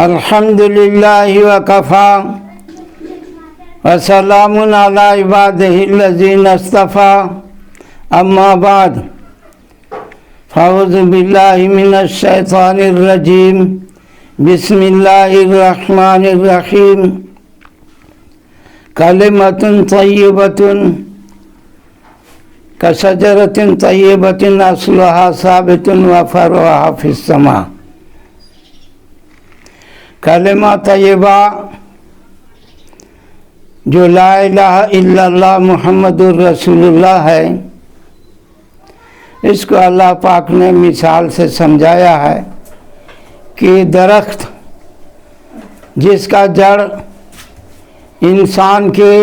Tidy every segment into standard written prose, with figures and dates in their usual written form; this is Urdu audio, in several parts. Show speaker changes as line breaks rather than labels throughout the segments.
الحمد للہ وکفا وسلام علی عبادہ الذین اصطفا اما بعد فاعوذ باللہ من الشیطان الرجیم بسم اللہ الرحمن الرحیم کلمۃ طیبۃ کشجرۃ طیبۃ اصلها ثابت وفرعها فی السماء۔ کلمہ طیبہ جو لا الہ الا اللہ محمد الرسول اللہ ہے، اس کو اللہ پاک نے مثال سے سمجھایا ہے کہ درخت جس کا جڑ انسان کے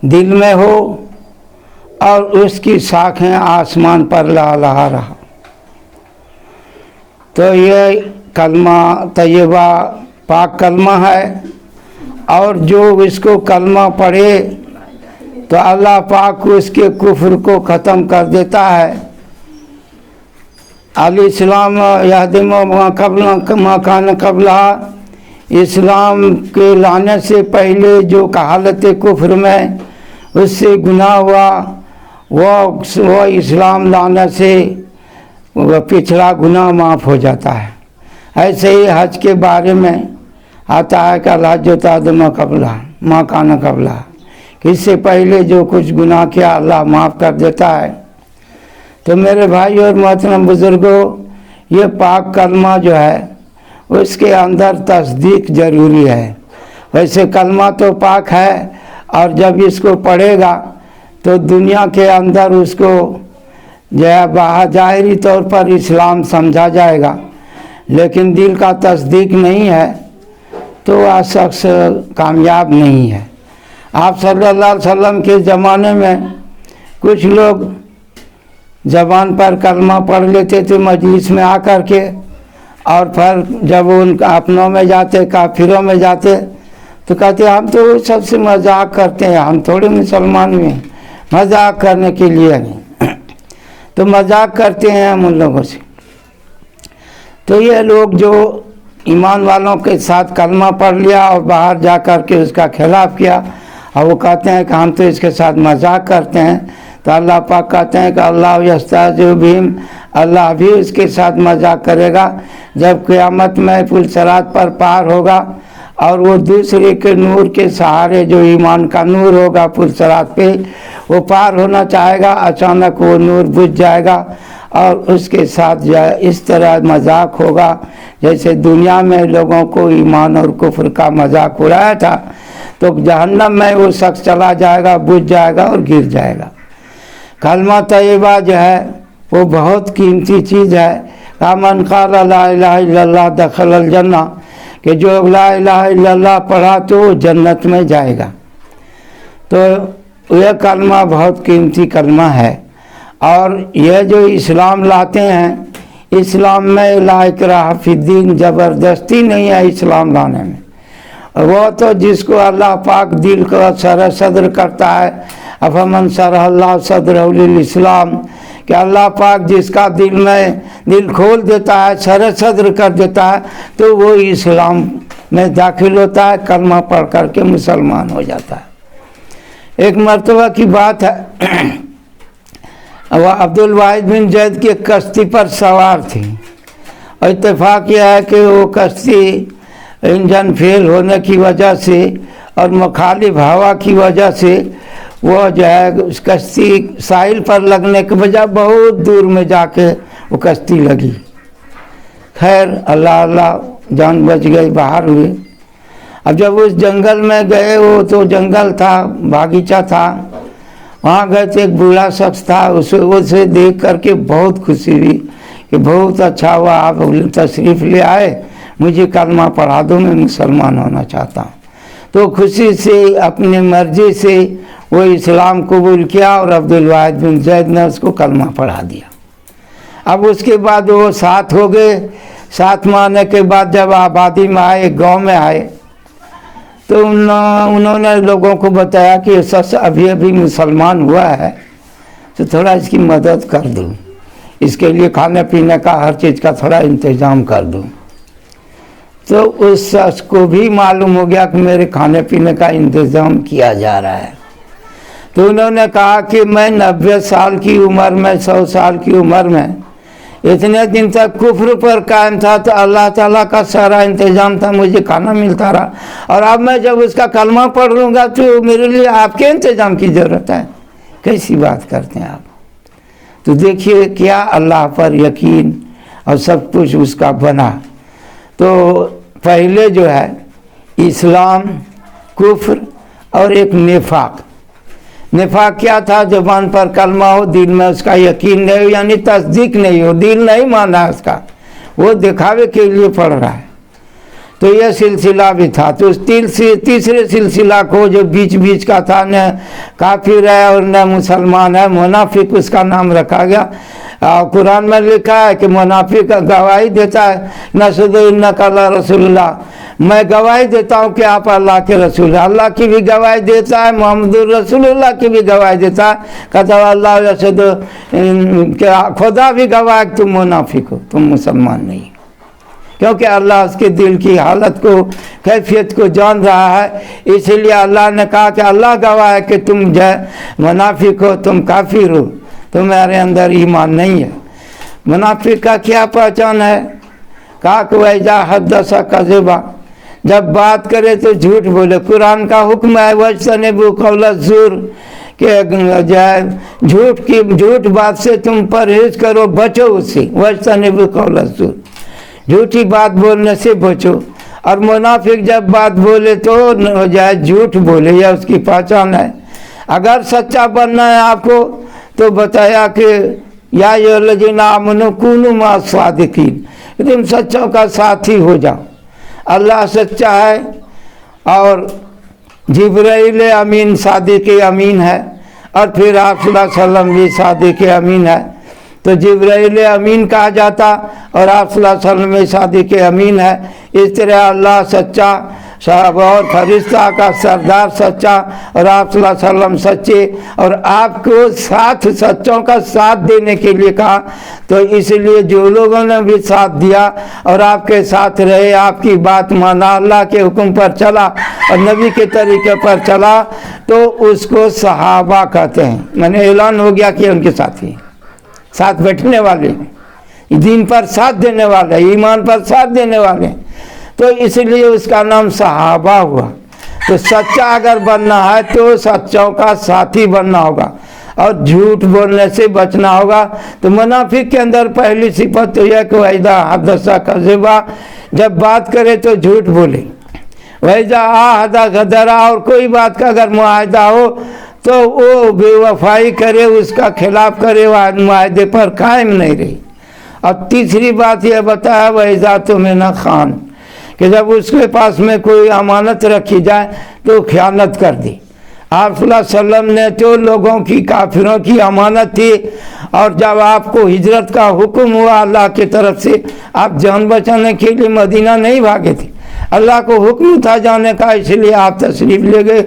دل میں ہو اور اس کی شاخیں آسمان پر لہلہا رہا، تو یہ کلمہ طیبہ پاک کلمہ ہے، اور جو اس کو کلمہ پڑھے تو اللہ پاک اس کے کفر کو ختم کر دیتا ہے۔ الاسلام یہدم ما کان قبلہا، اسلام کے لانے سے پہلے جو حالت کفر میں اس سے گناہ ہوا، وہ اسلام لانے سے وہ پچھلا گناہ معاف ہو جاتا ہے۔ ایسے ہی حج کے بارے میں آتا ہے کہ الحج تعدم قبلہ ما کان قبلہ، اس سے پہلے جو کچھ گناہ کیا اللہ معاف کر دیتا ہے۔ تو میرے بھائی اور محترم بزرگوں، یہ پاک کلمہ جو ہے اس کے اندر تصدیق ضروری ہے۔ ویسے کلمہ تو پاک ہے، اور جب اس کو پڑھے گا تو دنیا کے اندر اس کو جو ہے ظاہری طور پر اسلام سمجھا جائے گا، لیکن دل کا تصدیق نہیں ہے تو وہ شخص کامیاب نہیں ہے۔ آپ صلی اللہ علیہ وسلم کے زمانے میں کچھ لوگ زبان پر کلمہ پڑھ لیتے تھے مجلس میں آ کر کے، اور پھر جب ان اپنوں میں جاتے، کافروں میں جاتے، تو کہتے ہم تو سب سے مذاق کرتے ہیں، ہم تھوڑے مسلمان ہوئے ہیں، مذاق کرنے کے لیے نہیں، تو مذاق کرتے ہیں ہم ان لوگوں سے۔ تو یہ لوگ جو ایمان والوں کے ساتھ کلمہ پڑھ لیا اور باہر جا کر کے اس کا خلاف کیا، اور وہ کہتے ہیں کہ ہم تو اس کے ساتھ مذاق کرتے ہیں، تو اللہ پاک کہتے ہیں کہ اللہ یستہزئ بہم، اللہ بھی اس کے ساتھ مذاق کرے گا جب قیامت میں پل صراط پر پار ہوگا، اور وہ دوسرے کے نور کے سہارے، جو ایمان کا نور ہوگا پل صراط پہ، وہ پار ہونا چاہے گا، اچانک وہ نور بجھ جائے گا، اور اس کے ساتھ اس طرح مذاق ہوگا جیسے دنیا میں لوگوں کو ایمان اور کفر کا مذاق اڑایا تھا، تو جہنم میں وہ شخص چلا جائے گا، بجھ جائے گا اور گر جائے گا۔ کلمہ طیبہ جو ہے وہ بہت قیمتی چیز ہے۔ من قال لا الہ الا اللہ دخل الجنہ، کہ جو لا الہ الا اللہ پڑھا تو وہ جنت میں جائے گا۔ تو یہ کلمہ بہت قیمتی کلمہ ہے، اور یہ جو اسلام لاتے ہیں، اسلام میں لا اکراہ فی الدین، زبردستی نہیں ہے اسلام لانے میں۔ وہ تو جس کو اللہ پاک دل کو شرح صدر کرتا ہے، افمن شرح اللہ صدرہ للاسلام، کہ اللہ پاک جس کا دل کھول دیتا ہے، شرح صدر کر دیتا ہے، تو وہ اسلام میں داخل ہوتا ہے، کلمہ پڑھ کر کے مسلمان ہو جاتا ہے۔ ایک مرتبہ کی بات ہے، وہ عبد الواحد بن زید کی کشتی پر سوار تھی، اور اتفاق یہ ہے کہ وہ کشتی انجن فیل ہونے کی وجہ سے اور مخالف ہوا کی وجہ سے وہ جو ہے اس کشتی ساحل پر لگنے کے بجائے بہت دور میں جا کے وہ کشتی لگی۔ خیر اللہ جان بچ گئی، باہر ہوئے۔ اب جب اس جنگل میں گئے، وہ تو جنگل تھا، باغیچہ تھا، وہاں گئے تو ایک بوڑھا شخص تھا، اسے دیکھ کر کے بہت خوشی ہوئی کہ بہت اچھا ہوا آپ تشریف لے آئے، مجھے کلمہ پڑھا دو، میں مسلمان ہونا چاہتا ہوں۔ تو خوشی سے اپنی مرضی سے وہ اسلام قبول کیا، اور عبد الواحد بن زید نے اس کو کلمہ پڑھا دیا۔ اب اس کے بعد وہ ساتھ ہو گئے، ساتھ میں آنے کے بعد جب آبادی میں آئے، گاؤں میں آئے، تو انہوں نے لوگوں کو بتایا کہ یہ شخص ابھی ابھی مسلمان ہوا ہے، تو تھوڑا اس کی مدد کر دوں، اس کے لیے کھانے پینے کا ہر چیز کا تھوڑا انتظام کر دوں۔ تو اس شخص کو بھی معلوم ہو گیا کہ میرے کھانے پینے کا انتظام کیا جا رہا ہے۔ تو انہوں نے کہا کہ میں 90 سال کی عمر میں، 100 سال کی عمر میں اتنے دن تک کفر پر قائم تھا، تو اللہ تعالیٰ کا سارا انتظام تھا، مجھے کھانا ملتا رہا، اور اب میں جب اس کا کلمہ پڑھ لوں گا تو میرے لیے آپ کے انتظام کی ضرورت ہے؟ کیسی بات کرتے ہیں آپ؟ تو دیکھیے کیا اللہ پر یقین اور سب کچھ اس کا بنا۔ تو پہلے جو ہے اسلام، کفر اور ایک نفاق۔ نفاق کیا تھا؟ زبان پر کلمہ ہو، دل میں اس کا یقین نہیں ہو، یعنی تصدیق نہیں ہو، دل نہیں مانا اس کا، وہ دکھاوے کے لیے پڑھ رہا ہے۔ تو یہ سلسلہ بھی تھا۔ تو اس تیسرے سلسلہ کو جو بیچ بیچ کا تھا، نہ کافر ہے اور نہ مسلمان ہے، منافق اس کا نام رکھا گیا۔ قرآن میں لکھا ہے کہ منافق گواہی دیتا ہے، نشہد انک لرسول اللہ، میں گواہی دیتا ہوں کہ آپ اللہ کے رسول ہیں۔ اللہ کی بھی گواہی دیتا ہے، محمد رسول اللہ کی بھی گواہی دیتا ہے، کہتا ہے اللہ یشہد، کہ خدا بھی گواہ کہ تم منافق ہو، تم مسلمان نہیں، کیونکہ اللہ اس کے دل کی حالت کو، کیفیت کو جان رہا ہے۔ اس لیے اللہ نے کہا کہ اللہ گواہ ہے کہ تم منافق ہو، تم کافر ہو، تمہارے اندر ایمان نہیں ہے۔ منافق کا کیا پہچان ہے؟ کہا کہ وَإِذَا حَدَّثَ كَذِبَ، جب بات کرے تو جھوٹ بولے۔ قرآن کا حکم ہے وَاجْتَنِبُوا قَوْلَ الزُّورِ، کہ جھوٹ بات سے تم پرہیز کرو، بچو اس سے۔ وَاجْتَنِبُوا قَوْلَ الزُّورِ، جھوٹی بات بولنے سے بچو۔ اور منافق جب بات بولے تو جھوٹ بولے، یہ اس کی پہچان ہے۔ اگر سچا بننا ہے آپ کو تو بتایا کہ یا ایھا الذین آمنوا کونوا مع الصادقین، تم سچوں کا ساتھی ہو جاؤ۔ اللہ سچا ہے اور جبرائیل امین صادق امین ہے، اور پھر آپ صلی اللہ علیہ وسلم بھی صادق امین ہے۔ تو جبرائیل امین کہا جاتا اور آپ صلی اللہ علیہ وسلم بھی صادق امین ہے۔ اس طرح اللہ سچا اور فرشتہ کا سردار سچا اور آپ صلی اللہ علیہ وسلم سچے، اور آپ کو ساتھ سچوں کا ساتھ دینے کے لیے کہا۔ تو اس لیے جو لوگوں نے بھی ساتھ دیا اور آپ کے ساتھ رہے، آپ کی بات مانا، اللہ کے حکم پر چلا اور نبی کے طریقے پر چلا، تو اس کو صحابہ کہتے ہیں۔ میں نے اعلان ہو گیا کہ ان کے ساتھی، ساتھ بیٹھنے والے، دین پر ساتھ دینے والے، ایمان پر ساتھ دینے والے، تو اس لیے اس کا نام صحابہ ہوا۔ تو سچا اگر بننا ہے تو سچوں کا ساتھی بننا ہوگا اور جھوٹ بولنے سے بچنا ہوگا۔ تو منافق کے اندر پہلی صفت تو یہ کہ وَإِذَا حَدَّثَ كَذَبَ، جب بات کرے تو جھوٹ بولے۔ وَإِذَا عَاهَدَ غَدَرَ، اور کوئی بات کا اگر معاہدہ ہو تو وہ بے وفائی کرے، اس کا خلاف کرے، وہ معاہدے پر قائم نہیں رہی۔ اب تیسری بات یہ بتایا وَإِذَا اؤْتُمِنَ خَانَ، کہ جب اس کے پاس میں کوئی امانت رکھی جائے تو خیانت کر دی۔ آپ صلی اللہ علیہ وسلم نے تو لوگوں کی، کافروں کی امانت تھی، اور جب آپ کو ہجرت کا حکم ہوا اللہ کی طرف سے، آپ جان بچانے کے لیے مدینہ نہیں بھاگے تھے، اللہ کو حکم تھا جانے کا، اس لیے آپ تشریف لے گئے،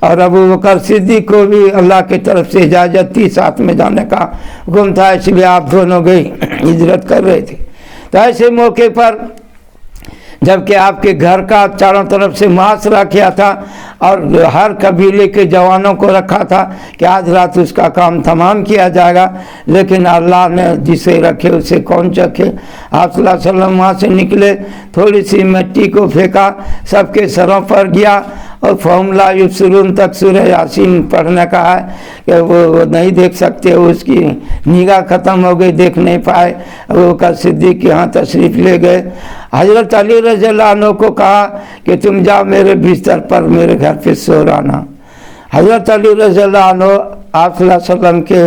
اور ابو بکر صدیق کو بھی اللہ کی طرف سے اجازت تھی، ساتھ میں جانے کا حکم تھا، اس لیے آپ دونوں گئے، ہجرت کر رہے تھے۔ تو ایسے موقع پر جبکہ آپ کے گھر کا چاروں طرف سے محاصرہ کیا تھا اور ہر قبیلے کے جوانوں کو رکھا تھا کہ آج رات اس کا کام تمام کیا جائے گا، لیکن اللہ نے جسے رکھے اسے کون چکھے۔ آپ صلی اللہ علیہ وسلم وہاں سے نکلے، تھوڑی سی مٹی کو پھینکا، سب کے سروں پر گیا، اور فَهُمْ لَا يُبْصِرُونَ تک سورہ یاسین پڑھنے کا ہے کہ وہ نہیں دیکھ سکتے، اس کی نگاہ ختم ہو گئی، دیکھ نہیں پائے۔ ابو بکر صدیق کے ہاں تشریف لے گئے۔ حضرت علی رضی اللہ عنہ کو کہا کہ تم جاؤ میرے بستر پر، میرے گھر پہ سو رہنا۔ حضرت علی رضی اللہ عنہ آپ صلی اللہ علیہ وسلم کے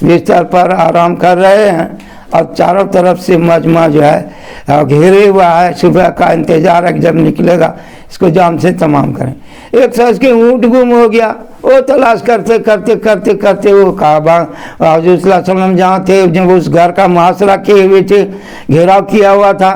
بستر پر آرام کر رہے ہیں، اور چاروں طرف سے مجمع جو ہے گھیرے ہوا ہے، صبح کا انتظار ہے جب نکلے گا اس کو جام سے تمام کریں۔ ایک شخص کے اونٹ گم ہو گیا، وہ تلاش کرتے کرتے کرتے کرتے وہ کعبہ، حضور صلی اللہ علیہ وسلم جہاں تھے، جب اس گھر کا محاصرہ کیے ہوئے تھے، گھیراؤ کیا ہوا تھا،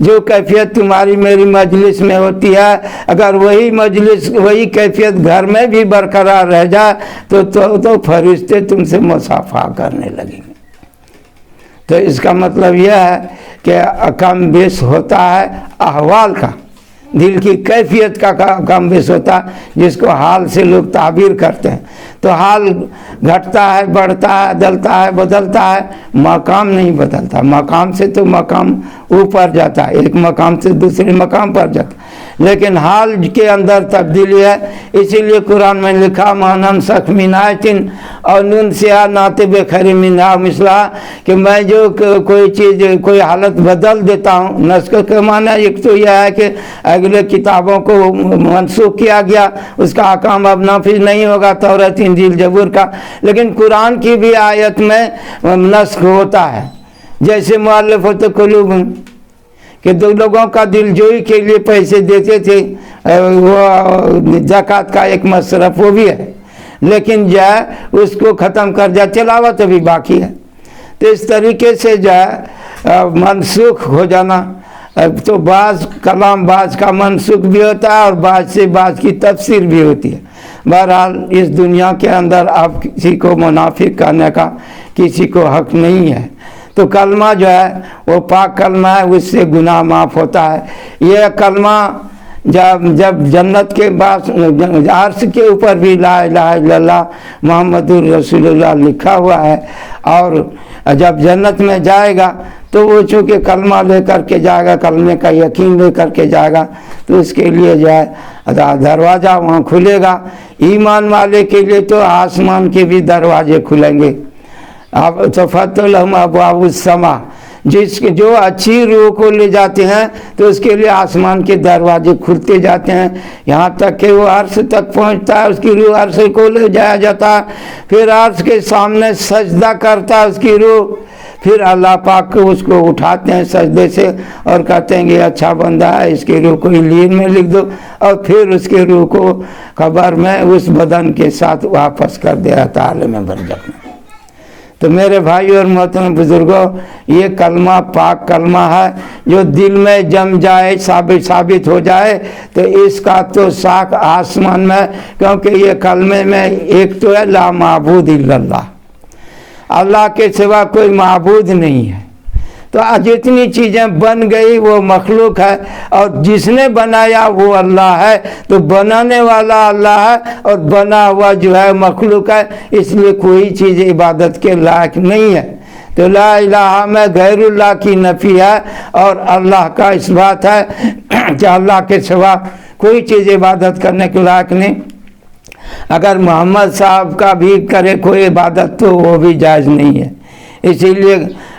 جو کیفیت تمہاری میری مجلس میں ہوتی ہے، اگر وہی مجلس وہی کیفیت گھر میں بھی برقرار رہ جائے تو فرشتے تم سے مصافحہ کرنے لگیں گے۔ تو اس کا مطلب یہ ہے کہ کم بیش ہوتا ہے احوال کا، دل کی کیفیت کا کم بیش ہوتا ہے، جس کو حال سے لوگ تعبیر کرتے ہیں۔ تو حال گھٹتا ہے، بڑھتا ہے، بدلتا ہے، بدلتا ہے، مقام نہیں بدلتا۔ مقام سے تو مقام اوپر جاتا ہے، ایک مقام سے دوسرے مقام پر جاتا ہے، لیکن حال کے اندر تبدیلی ہے۔ اسی لیے قرآن میں لکھا مانن سخ من آیتن اور نن سیا ناطب خیر منہا مثلا، کہ میں جو کوئی چیز کوئی حالت بدل دیتا ہوں، نسخ کا معنی ایک تو یہ ہے کہ اگلے کتابوں کو منسوخ کیا گیا، اس کا احکام اب نافذ نہیں ہوگا، تورات انجیل زبور کا، لیکن قرآن کی بھی آیت میں نسخ ہوتا ہے۔ جیسے مؤلفۃ قلوب کہ دو لوگوں کا دل جوئی کے لیے پیسے دیتے تھے، وہ زکوٰۃ کا ایک مصرف وہ بھی ہے، لیکن جو ہے اس کو ختم کر جائے، تلاوت ابھی باقی ہے۔ تو اس طریقے سے جو ہے منسوخ ہو جانا، تو بعض کلام بعض کا منسوخ بھی ہوتا ہے اور بعض سے بعض کی تفسیر بھی ہوتی ہے۔ بہرحال اس دنیا کے اندر اب کسی کو منافق کرنے کا کسی کو حق نہیں ہے۔ تو کلمہ جو ہے وہ پاک کلمہ ہے، اس سے گناہ معاف ہوتا ہے۔ یہ کلمہ جب جنت کے بعد عرش کے اوپر بھی لا الہ الا اللہ محمد الرسول اللہ لکھا ہوا ہے، اور جب جنت میں جائے گا تو وہ چونکہ کلمہ لے کر کے جائے گا، کلمے کا یقین لے کر کے جائے گا، تو اس کے لیے جو ہے دروازہ وہاں کھلے گا۔ ایمان والے کے لیے تو آسمان کے بھی دروازے کھلیں گے۔ اب تو فتح لہم ابواب السما، جو اچھی روح کو لے جاتے ہیں تو اس کے لیے آسمان کے دروازے کھلتے جاتے ہیں، یہاں تک کہ وہ عرش تک پہنچتا ہے، اس کی روح عرش کو لے جایا جاتا ہے، پھر عرش کے سامنے سجدہ کرتا ہے اس کی روح، پھر اللہ پاک کو اس کو اٹھاتے ہیں سجدے سے اور کہتے ہیں کہ اچھا بندہ ہے، اس کی روح کو علیین میں لکھ دو، اور پھر اس کی روح کو قبر میں اس بدن کے ساتھ واپس کر دیا تھا عالم برزخ میں۔ تو میرے بھائی اور محترم بزرگوں، یہ کلمہ پاک کلمہ ہے، جو دل میں جم جائے، ثابت ہو جائے، تو اس کا تو ساکھ آسمان میں، کیونکہ یہ کلمے میں ایک تو ہے لا معبود الا اللہ، اللہ کے سوا کوئی معبود نہیں ہے۔ تو جتنی چیزیں بن گئی وہ مخلوق ہے، اور جس نے بنایا وہ اللہ ہے، تو بنانے والا اللہ ہے اور بنا ہوا جو ہے مخلوق ہے، اس لیے کوئی چیز عبادت کے لائق نہیں ہے۔ تو لا الہ میں غیر اللہ کی نفی ہے اور اللہ کا اس بات ہے کہ اللہ کے سوا کوئی چیز عبادت کرنے کے لائق نہیں۔ اگر محمد صاحب کا بھی کرے کوئی عبادت تو وہ بھی جائز نہیں ہے۔ اسی لیے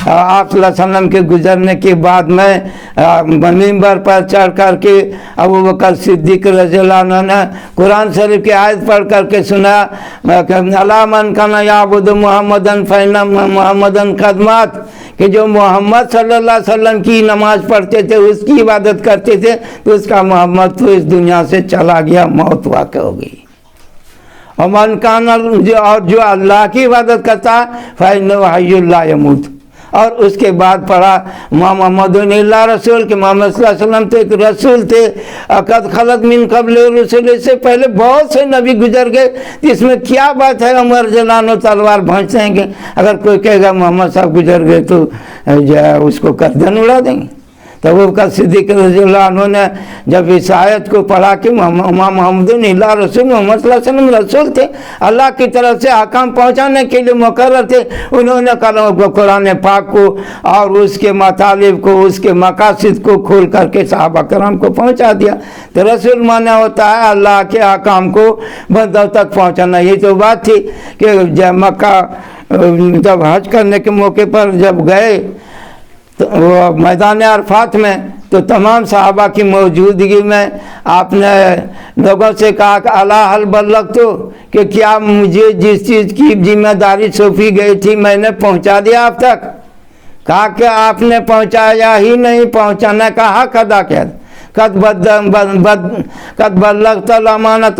آپ صلی اللہ علیہ وسلم کے گزرنے کے بعد میں منبر پر چڑھ کر کے ابوبکر صدیق رضی اللہ عنہ نے قرآن شریف کی آیت پڑھ کر کے سنا کہ الا من کان یعبد محمدا فإن محمدا قد مات، کہ جو محمد صلی اللہ علیہ وسلم کی نماز پڑھتے تھے، اس کی عبادت کرتے تھے، تو اس کا محمد تو اس دنیا سے چلا گیا، موت واقع ہو گئی۔ اور جو اللہ کی عبادت کرتا ہے فإنہ حی لا یموت، اور اس کے بعد پڑھا محمد اللہ رسول، کہ محمد صلی اللہ علیہ وسلم تو ایک رسول تھے، قد خلت من قبل رسول، اس سے پہلے بہت سے نبی گزر گئے، اس میں کیا بات ہے عمر جلان و تلوار بھونچتے ہیں کہ اگر کوئی کہے گا محمد صاحب گزر گئے تو اس کو گردن اڑا دیں گے۔ تو وہ صدیق رضی اللہ عنہ نے جب اس آیت کو پڑھا کہ محمد اللہ رسول، محمد صلی اللہ علیہ وسلم رسول تھے، اللہ کی طرف سے احکام پہنچانے کے لیے مقرر تھے، انہوں نے قرآن پاک کو اور اس کے مطالب کو، اس کے مقاصد کو کھول کر کے صحابہ کرام کو پہنچا دیا۔ تو رسول مانا ہوتا ہے اللہ کے احکام کو بندوں تک پہنچانا۔ یہ تو بات تھی کہ جب مکہ جب حج کرنے کے موقع پر جب گئے تو وہ میدان عرفات میں، تو تمام صحابہ کی موجودگی میں آپ نے لوگوں سے کہا کہ الا هل بلغت، کہ کیا مجھے جس چیز کی ذمہ داری سونپی گئی تھی میں نے پہنچا دیا آپ تک؟ کہا کہ آپ نے پہنچایا ہی نہیں، پہنچانے کا حق ادا کیا۔ قد بلغت الامانۃ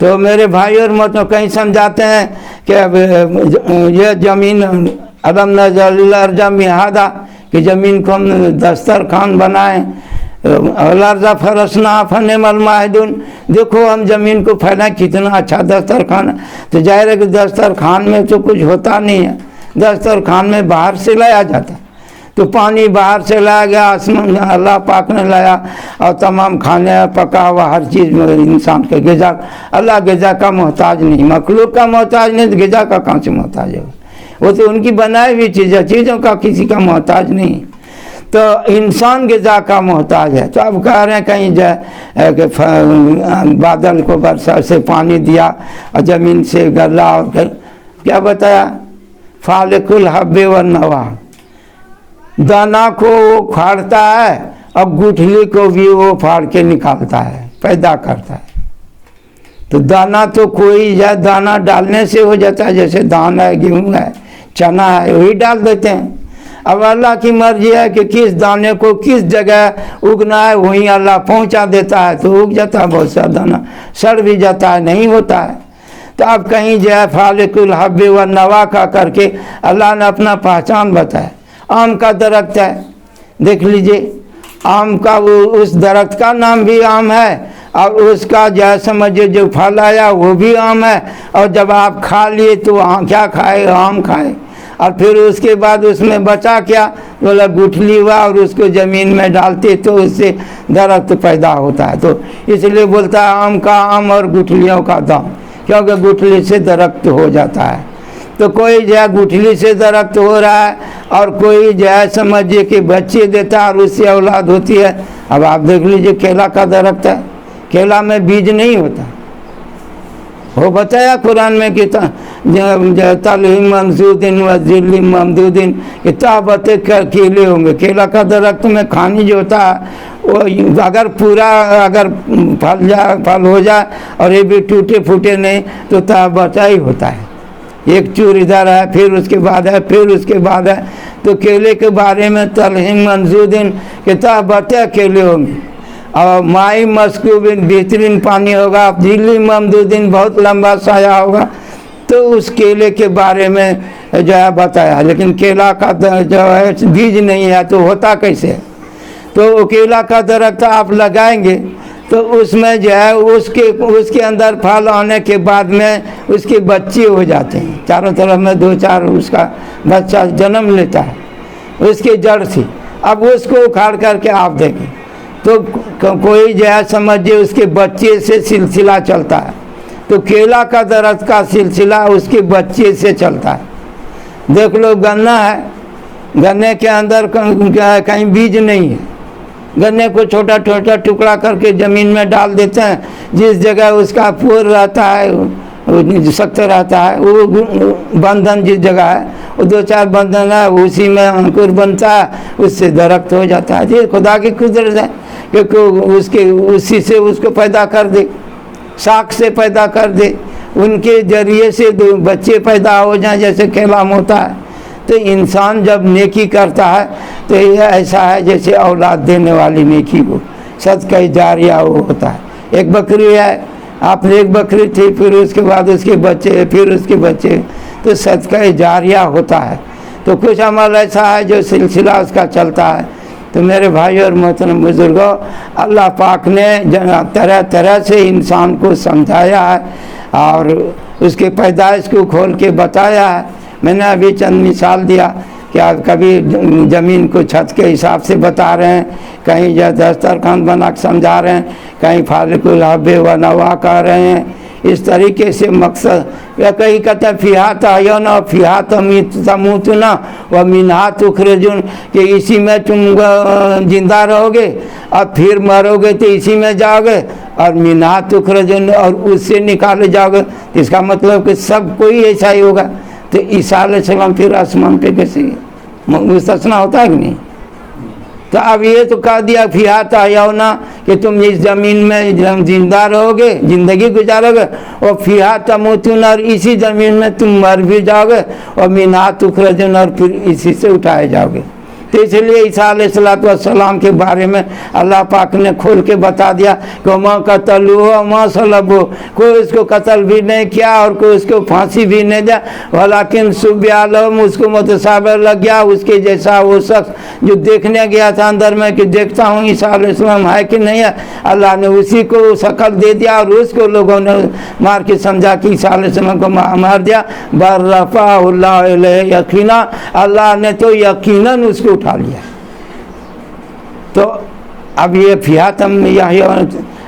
تو میرے بھائی اور مطلب کہیں سمجھاتے ہیں کہ اب یہ زمین ادم نزل الارض مہادا کہ زمین کو ہم دسترخوان بنائیں، الارض فرشنا فنعم الماہدون، دیکھو ہم زمین کو پھیلائیں کتنا اچھا دسترخوان ہے۔ تو ظاہر ہے کہ دسترخوان میں تو کچھ ہوتا نہیں ہے، دسترخوان میں باہر سے لایا جاتا ہے، تو پانی باہر سے لایا گیا، آسمان اللہ پاک نے لایا، اور تمام کھانے پکا ہوا ہر چیز میں انسان کے غذا، اللہ غذا کا محتاج نہیں، مخلوق کا محتاج نہیں، تو غذا کا کہاں سے محتاج ہے؟ وہ تو ان کی بنائی ہوئی چیزوں کا کسی کا محتاج نہیں، تو انسان غذا کا محتاج ہے۔ تو اب کہہ رہے ہیں کہیں جائے کہ بادل کو برسا سے پانی دیا اور زمین سے گلا، اور کیا بتایا؟ فالق الحب والنوا، دانا کو وہ پھاڑتا ہے اور گٹھلی کو بھی وہ پھاڑ کے نکالتا ہے، پیدا کرتا ہے۔ تو دانا تو کوئی یا دانا ڈالنے سے ہو جاتا ہے، جیسے دھان ہے، گیہوں ہے، چنا ہے، وہی ڈال دیتے ہیں۔ اب اللہ کی مرضی ہے کہ کس دانے کو کس جگہ اگنا ہے، وہیں اللہ پہنچا دیتا ہے، تو اگ جاتا ہے، بہت سا دانا سڑ بھی جاتا ہے، نہیں ہوتا ہے۔ تو اب کہیں جو ہے فالق الحب والنوا کا کر کے اللہ نے اپنا پہچان بتایا۔ آم کا درخت ہے، دیکھ لیجئے، آم کا اس درخت کا نام بھی آم ہے، اور اس کا جو سمجھے جو پھل آیا وہ بھی آم ہے، اور جب آپ کھا لیے تو کیا کھائے؟ آم کھائے۔ اور پھر اس کے بعد اس میں بچا کیا؟ بولا گٹھلی ہوا، اور اس کو زمین میں ڈالتے تو اس سے درخت پیدا ہوتا ہے۔ تو اس لیے بولتا ہے آم کا آم اور گٹھلیوں کا دام، کیونکہ گٹھلی سے درخت ہو جاتا ہے۔ تو کوئی جو ہے گٹھلی سے درخت ہو رہا ہے، اور کوئی جو ہے سمجھیے کہ بچے دیتا ہے اور اس سے اولاد ہوتی ہے۔ اب آپ دیکھ لیجئے کیلا کا درخت ہے، کیلا میں بیج نہیں ہوتا، وہ بتایا قرآن میں کہ طلع منضود و ظل ممدود، کتابت کیلے ہوں گے۔ کیلا کا درخت میں کھانی جو ہوتا ہے وہ اگر پورا اگر پھل ہو جائے اور یہ بھی ٹوٹے پھوٹے نہیں تو بچا ہی ہوتا ہے، ایک چور ادھر ہے، پھر اس کے بعد ہے، پھر اس کے بعد ہے۔ تو کیلے کے بارے میں طلع منضود کتابت کیلے ہوں گے، اور مائی مسکوب بہترین پانی ہوگا، ظل ممدود بہت لمبا سایہ ہوگا۔ تو اس کیلے کے بارے میں جو ہے بتایا، لیکن کیلا کا جو ہے بیج نہیں ہے تو ہوتا کیسے؟ تو کیلا کا درخت آپ لگائیں گے تو اس میں جو ہے اس کے اندر پھل آنے کے بعد میں اس کے بچے ہو جاتے ہیں، چاروں طرف میں دو چار اس کا بچہ جنم لیتا ہے اس کے جڑ سے۔ اب اس کو اکھاڑ کر کے آپ دیکھیں تو کوئی جو ہے سمجھے اس کے بچے سے سلسلہ چلتا ہے، تو کیلا کا درخت کا سلسلہ اس کے بچے سے چلتا ہے۔ دیکھ لو گنا ہے، گنے کے اندر کہیں بیج نہیں ہے، گنے کو چھوٹا چھوٹا ٹکڑا کر کے زمین میں ڈال دیتے ہیں، جس جگہ اس کا پور رہتا ہے سخت رہتا ہے، وہ بندھن جس جگہ ہے وہ دو چار بندھن ہے، اسی میں انکر بنتا ہے، اس سے درخت ہو جاتا ہے۔ یہ خدا کی قدرت ہے کہ اسی سے اس کو پیدا کر دے، شاخ سے پیدا کر دے، ان کے ذریعے سے بچے پیدا ہو جائیں جیسے کیلام ہوتا ہے۔ تو انسان جب نیکی کرتا ہے تو یہ ایسا ہے جیسے اولاد دینے والی نیکی ہو، صدقہ جاریہ وہ ہوتا ہے۔ ایک بکری ہے، آپ نے ایک بکری تھی، پھر اس کے بعد اس کے بچے، پھر اس کے بچے، تو صدقہ جاریہ ہوتا ہے۔ تو کچھ عمل ایسا ہے جو سلسلہ اس کا چلتا ہے۔ تو میرے بھائی اور محترم بزرگوں، اللہ پاک نے طرح طرح سے انسان کو سمجھایا ہے اور اس کے پیدائش کو کھول کے بتایا ہے۔ میں نے ابھی چند مثال دیا کہ کبھی زمین کو چھت کے حساب سے بتا رہے ہیں، کہیں جو دسترخوان بنا کے سمجھا رہے ہیں، کہیں فالق الحب والنوا کہہ رہے ہیں۔ اس طریقے سے مقصد یا کہیں کہتا ہے فیہا تحیون و فیہا تموتون و منہا تخرجون، کہ اسی میں تم زندہ رہو گے اور پھر مرو گے تو اسی میں جاؤ گے، اور منہا تخرجون، اور اس سے نکالے جاؤ گے۔ اس کا مطلب کہ سب کوئی ایسا ہی ہوگا۔ تو عیسیٰ علیہ السلام پھر آسمان پہ کیسے گئے؟ مستثنا ہوتا ہے کہ نہیں؟ تو اب یہ تو کہہ دیا فیہا تحیون کہ تم اس زمین میں زندہ رہو گے، زندگی گزارو گے، اور فیہا تموتون، اور اسی زمین میں تم مر بھی جاؤ گے، اور منہا تخرجون، اور پھر اسی سے اٹھائے جاؤ گے۔ تو تو اس لیے عیسیٰ علیہ السلام کے بارے میں اللہ پاک نے کھول کے بتا دیا کہ ماں قتل ہو ماں صلب ہو، کوئی اس کو قتل بھی نہیں کیا اور کوئی اس کو پھانسی بھی نہیں دیا، ولیکن شبہ لہم، اس کو متصابر لگ گیا اس کے جیسا وہ شخص جو دیکھنے گیا تھا اندر میں کہ دیکھتا ہوں عیسیٰ علیہ السلام ہے کہ نہیں ہے، اللہ نے اسی کو شکل دے دیا اور اس کو لوگوں نے مار کے سمجھا کہ عیسیٰ علیہ السلام کو مار دیا۔ برفع اللہ علیہ یقینا، اللہ نے تو یقیناً اس کو اٹھا لیا۔ تو اب یہ فیاتم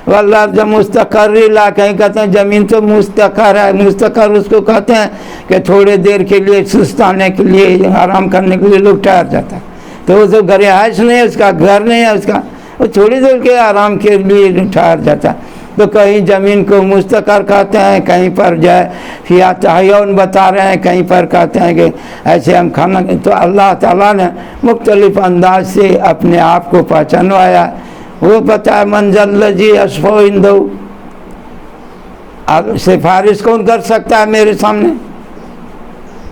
واللہ جب مستقر لا، کہیں کہتے ہیں زمین تو مستقر ہے، مستقر اس کو کہتے ہیں کہ تھوڑے دیر کے لیے سستانے کے لیے آرام کرنے کے لیے لوگ ٹھہر جاتا ہے، تو وہ تو گھر رہائش نہیں ہے اس کا، گھر نہیں ہے اس کا، وہ تھوڑی دیر کے آرام کے لیے ٹھہر جاتا ہے۔ تو کہیں زمین کو مستقر کہتے ہیں، کہیں پر جو ہے فیہا تحیون بتا رہے ہیں، کہیں پر کہتے ہیں کہ ایسے ہم کھانا، تو اللہ تعالیٰ نے مختلف انداز سے اپنے آپ کو پہچانوایا۔ وہ پتہ ہے منزل الذی یشفع عندہ، اب سفارش کون کر سکتا ہے میرے سامنے؟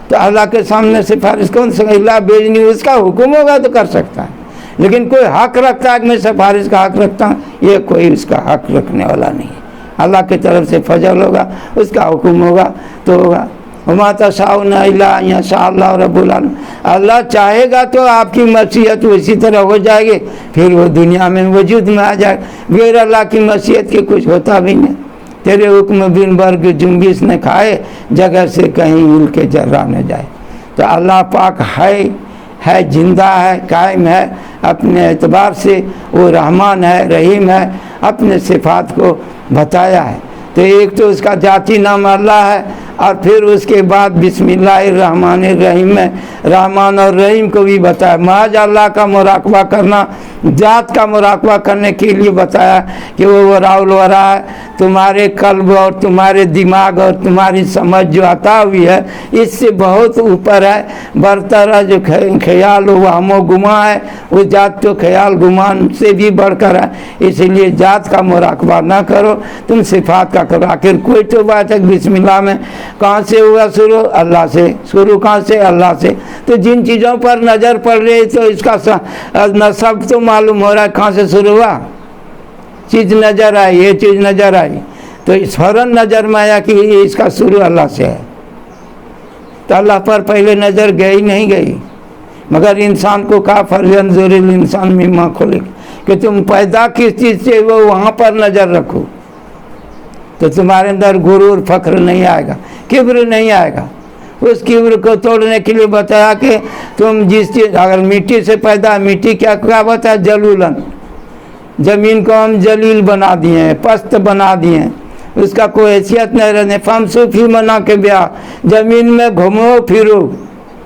تو اللہ کے سامنے سفارش کون سکتا ہے؟ اللہ بیجنی، اس کا حکم ہوگا تو کر سکتا ہے، لیکن کوئی حق رکھتا ہے کہ میں سفارش کا حق رکھتا ہوں، یہ کوئی اس کا حق رکھنے والا نہیں ہے۔ اللہ کی طرف سے فضل ہوگا، اس کا حکم ہوگا تو ہوگا۔ وما تشاءون الا ان یشاء اللہ رب العالمین، اللہ چاہے گا تو آپ کی مشیت اسی طرح ہو جائے گی، پھر وہ دنیا میں وجود میں آ جائے، غیر اللہ کی مشیت کے کچھ ہوتا بھی نہیں۔ تیرے حکم بن برگ جنبش نے کھائے، جگہ سے کہیں ہل کے جرا نہ جائے۔ تو اللہ پاک ہے، زندہ ہے، قائم ہے، اپنے اعتبار سے وہ رحمان ہے، رحیم ہے، اپنے صفات کو بتایا ہے۔ تو ایک تو اس کا ذاتی نام اللہ ہے، اور پھر اس کے بعد بسم اللہ الرحمن الرحیم میں رحمان اور رحیم کو بھی بتایا۔ محض اللہ کا مراقبہ کرنا، ذات کا مراقبہ کرنے کے لیے بتایا کہ وہ وراء الورا ہے۔ تمہارے قلب اور تمہارے دماغ اور تمہاری سمجھ جو عطا ہوئی ہے اس سے بہت اوپر ہے، برتر ہے۔ جو خیال و وہم و گمان ہے وہ ذات تو خیال گمان سے بھی بڑھ کر ہے، اس لیے ذات کا مراقبہ نہ کرو، تم صفات کا کرو۔ آخر کوئی تو بات ہے بسم اللہ میں کہاں سے ہوا شروع؟ اللہ سے۔ شروع کہاں سے؟ اللہ سے۔ تو جن چیزوں پر نظر پڑ رہی تو اس کا نسب تو معلوم ہو رہا ہے کہاں سے شروع ہوا۔ چیز نظر آئی، یہ چیز نظر آئی تو فوراً نظر میں آیا کہ اس کا شروع اللہ سے ہے۔ تو اللہ پر پہلے نظر گئی نہیں گئی، مگر انسان کو کہا فَلْيَنْظُرِ الْإِنسَانُ مِمَّا خُلِقَ، کہ تم پیدا کس چیز سے وہ وہاں پر نظر رکھو، تو تمہارے اندر غرور فخر نہیں آئے گا، کبر نہیں آئے گا۔ اس کبر کو توڑنے کے لیے بتایا کہ تم جس چیز، اگر مٹی سے پیدا، مٹی کیا بتا ہے؟ جلولن، زمین کو ہم جلیل بنا دیے ہیں، پست بنا دیے ہیں، اس کا کوئی حیثیت نہیں رہنے۔ فَمْشُوا فِي مَنَاكِبِهَا، زمین میں گھومو پھرو،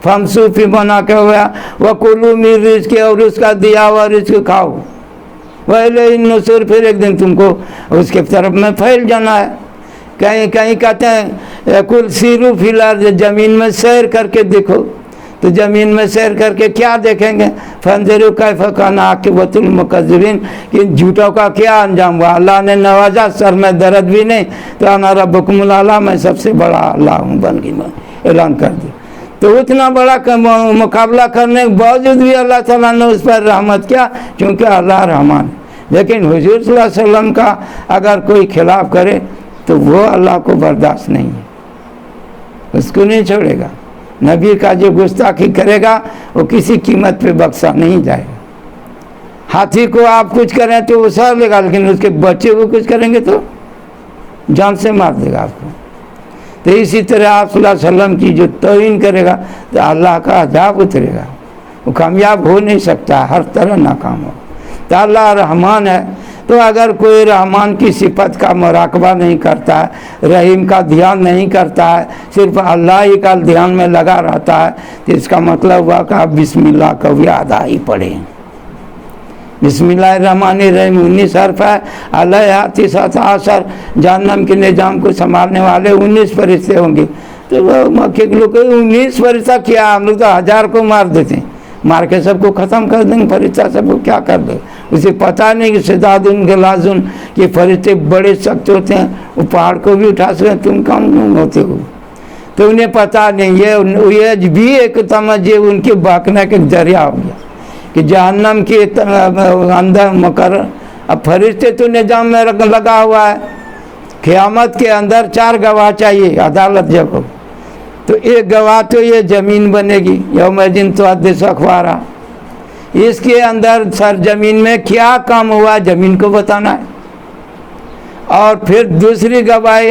فَمْشُوا فِي مَنَاكِبِهَا وَكُلُوا مِن رِزْقِهِ، اور اس کا دیا ہوا رزق کھاؤ۔ وَإِلَيْهِ النُّشُورُ، پھر ایک دن تم کو اس کے طرف میں پھیل جانا ہے۔ کہیں کہیں کہتے ہیں کل سیرو فی الارض، زمین میں سیر کر کے دیکھو، تو زمین میں سیر کر کے کیا دیکھیں گے؟ فانظروا کیف کان عاقبۃ المکذبین، کہ جھوٹوں کا کیا انجام ہوا۔ اللہ نے نوازا، سر میں درد بھی نہیں، تو انا ربکم الاعلی، میں سب سے بڑا اللہ ہوں بن کے اعلان کر دیا۔ تو اتنا بڑا مقابلہ کرنے کے باوجود بھی اللہ تعالیٰ نے اس پر رحمت کیا، کیونکہ اللہ رحمان ہے۔ لیکن حضور صلی اللہ علیہ وسلم کا اگر کوئی خلاف کرے تو وہ اللہ کو برداشت نہیں ہے، اس کو نہیں چھوڑے گا۔ نبی کا جو گستاخی کرے گا وہ کسی قیمت پہ بخشا نہیں جائے گا۔ ہاتھی کو آپ کچھ کریں تو وہ سہ لے گا، لیکن اس کے بچے کو کچھ کریں گے تو جان سے مار دے گا آپ کو۔ تو اسی طرح آپ صلی اللہ علیہ وسلم کی جو توہین کرے گا تو اللہ کا عذاب اترے گا، وہ کامیاب ہو نہیں سکتا، ہر طرح ناکام ہو۔ تو اللہ رحمان ہے، تو اگر کوئی رحمان کی صفت کا مراقبہ نہیں کرتا ہے، رحیم کا دھیان نہیں کرتا ہے، صرف اللہ ہی کا دھیان میں لگا رہتا ہے، تو اس کا مطلب ہوا کہ آپ بسم اللہ کا بھی آدھا ہی پڑھیں۔ بسم اللہ الرحمن الرحیم 19 حرف ہے، علیہ 19 جہنم کے نظام کو سنبھالنے والے 19 فرشتے ہوں گے۔ تو وہ مکے کے لوگ 19 فرشتہ کیا، ہم لوگ تو 1000 کو مار دیتے ہیں، مار کے سب کو ختم کر دیں گے، فرشتہ سب کو کیا کر دے۔ اسے پتہ نہیں کہ شدادن غلاظن، کہ فرشتے بڑے سخت ہوتے ہیں، وہ پہاڑ کو بھی اٹھا سکتے ہیں، تم کون ہوتے ہو؟ تو انہیں پتہ نہیں، یہ بھی ایک تمجھے ان کے بھاگنے کا ذریعہ ہو گیا۔ کہ جہنم کے اندر مقرر، اب فرشتے تو نظام میں لگا ہوا ہے، قیامت کے اندر 4 گواہ چاہیے، عدالت جب ہو تو ایک گواہ تو یہ زمین بنے گی، یوم دن تو حدث اخبارا، اس کے اندر سرزمین میں کیا کام ہوا زمین کو بتانا ہے، اور پھر دوسری گواہی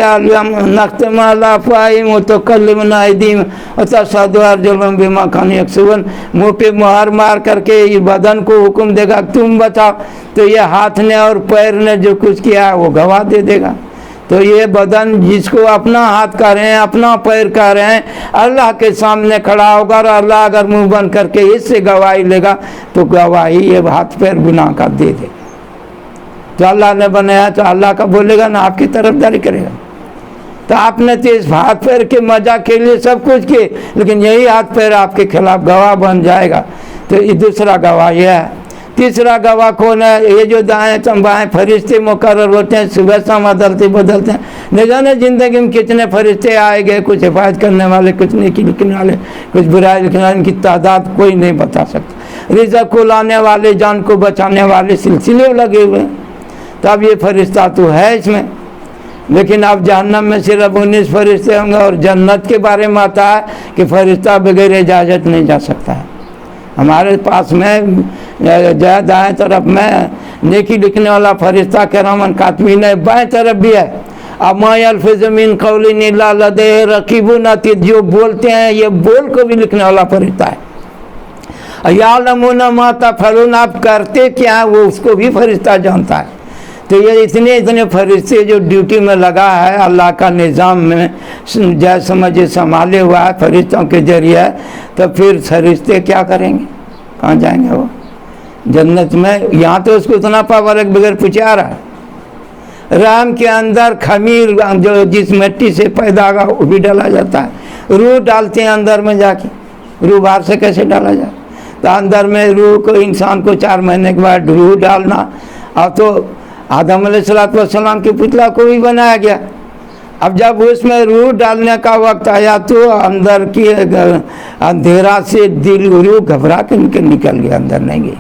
نختم علی افواہہم وتکلمنا ایدیہم وتشہد ارجلہم بما کانوا یکسبون، منہ پہ مہر مار کر کے یہ بدن کو حکم دے گا تم بتاؤ، تو یہ ہاتھ نے اور پیر نے جو کچھ کیا ہے وہ گواہ دے دے گا۔ تو یہ بدن جس کو اپنا ہاتھ کہہ رہے ہیں، اپنا پیر کہہ رہے ہیں، اللہ کے سامنے کھڑا ہوگا، اور اللہ اگر منہ بند کر کے اس سے گواہی لے گا تو گواہی یہ ہاتھ پیر گناہ کا دے دے۔ تو اللہ نے بنایا تو اللہ کا بولے گا نا، آپ کی طرفداری کرے گا۔ تو آپ نے تو اس ہاتھ پیر کے مزہ کے لیے سب کچھ کیے، لیکن یہی ہاتھ پیر آپ کے خلاف گواہ بن جائے گا۔ تو یہ دوسرا گواہ یہ ہے۔ تیسرا گواہ کون ہے؟ یہ جو دائیں بائیں فرشتے مقرر ہوتے ہیں، صبح شام بدلتے ہیں، نہ جانے زندگی میں کتنے فرشتے آئے گئے، کچھ حفاظت کرنے والے، کچھ نیکی لکھنے والے، کچھ برائی لکھنے والے، ان کی تعداد کوئی نہیں بتا سکتا۔ رزق کو لانے والے، جان کو بچانے والے سلسلے لگے ہوئے ہیں۔ تو اب یہ فرشتہ تو ہے اس میں، لیکن اب جہنم میں صرف 19 فرشتے ہوں گے، اور جنت کے بارے میں آتا ہے کہ فرشتہ بغیر اجازت نہیں جا سکتا ہے۔ ہمارے پاس میں دائیں طرف میں نیکی لکھنے والا فرشتہ کرامن کاتبین ہے، بائیں طرف بھی ہے، اما یلفظ من قول الا لدیہ رقیب عتید، جو بولتے ہیں یہ بول کو بھی لکھنے والا فرشتہ ہے۔ یعلمون ما تفعلون، آپ کرتے کیا ہے وہ اس کو بھی فرشتہ جانتا ہے۔ تو یہ اتنے فرشتے جو ڈیوٹی میں لگا ہے، اللہ کا نظام میں جیسے سمجھے سنبھالے ہوا ہے فرشتوں کے ذریعے، تو پھر فرشتے کیا کریں گے؟ کہاں جائیں گے وہ؟ جنت میں۔ یہاں تو اس کو اتنا پاور ہے بغیر پوچھے آ رہا ہے۔ رام کے اندر خمیر جو جس مٹی سے پیدا ہوگا وہ بھی ڈالا جاتا ہے، روح ڈالتے ہیں اندر میں جا کے، روح باہر سے کیسے ڈالا جائے؟ تو اندر میں روح کو انسان کو 4 مہینے کے بعد روح ڈالنا، اور تو آدم علیہ السلام کے پتلا کو بھی بنایا گیا۔ اب جب اس میں روح ڈالنے کا وقت آیا تو اندر کی اندھیرا سے دل روح گھبرا کے نکل گیا، اندر نہیں گئی۔